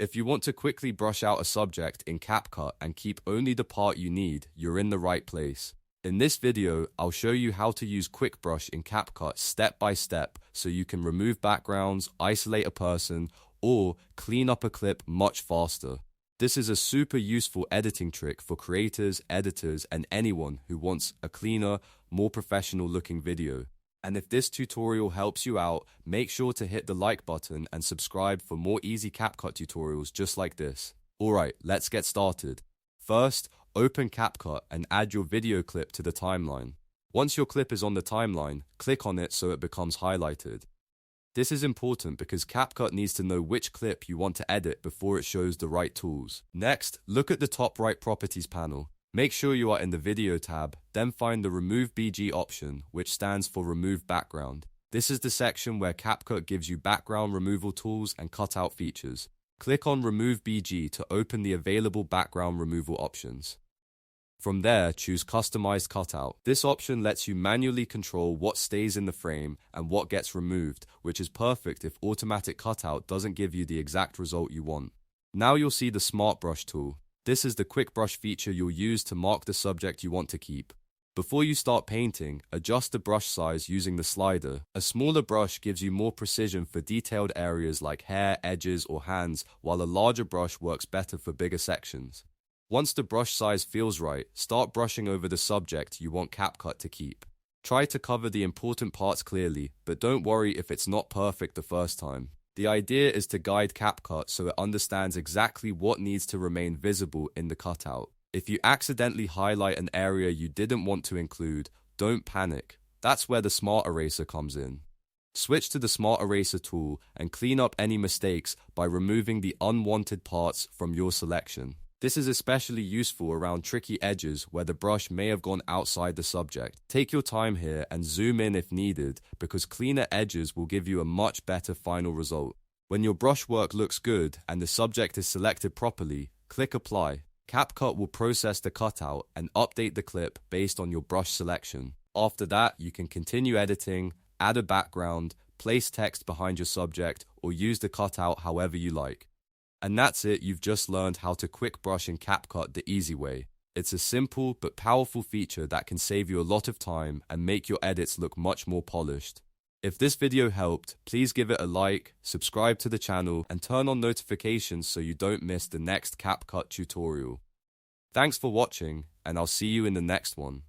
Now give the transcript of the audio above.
If you want to quickly brush out a subject in CapCut and keep only the part you need, you're in the right place. In this video, I'll show you how to use Quick Brush in CapCut step by step so you can remove backgrounds, isolate a person, or clean up a clip much faster. This is a super useful editing trick for creators, editors, and anyone who wants a cleaner, more professional looking video. And if this tutorial helps you out, make sure to hit the like button and subscribe for more easy CapCut tutorials just like this. Alright, let's get started. First, open CapCut and add your video clip to the timeline. Once your clip is on the timeline, click on it so it becomes highlighted. This is important because CapCut needs to know which clip you want to edit before it shows the right tools. Next, look at the top right properties panel. Make sure you are in the Video tab, then find the Remove BG option, which stands for Remove Background. This is the section where CapCut gives you background removal tools and cutout features. Click on Remove BG to open the available background removal options. From there, choose Customized Cutout. This option lets you manually control what stays in the frame and what gets removed, which is perfect if automatic cutout doesn't give you the exact result you want. Now you'll see the Smart Brush tool. This is the quick brush feature you'll use to mark the subject you want to keep. Before you start painting, adjust the brush size using the slider. A smaller brush gives you more precision for detailed areas like hair, edges, or hands, while a larger brush works better for bigger sections. Once the brush size feels right, start brushing over the subject you want CapCut to keep. Try to cover the important parts clearly, but don't worry if it's not perfect the first time. The idea is to guide CapCut so it understands exactly what needs to remain visible in the cutout. If you accidentally highlight an area you didn't want to include, don't panic. That's where the Smart Eraser comes in. Switch to the Smart Eraser tool and clean up any mistakes by removing the unwanted parts from your selection. This is especially useful around tricky edges where the brush may have gone outside the subject. Take your time here and zoom in if needed, because cleaner edges will give you a much better final result. When your brushwork looks good and the subject is selected properly, click Apply. CapCut will process the cutout and update the clip based on your brush selection. After that, you can continue editing, add a background, place text behind your subject, or use the cutout however you like. And that's it, you've just learned how to quick brush in CapCut the easy way. It's a simple but powerful feature that can save you a lot of time and make your edits look much more polished. If this video helped, please give it a like, subscribe to the channel, and turn on notifications so you don't miss the next CapCut tutorial. Thanks for watching, and I'll see you in the next one.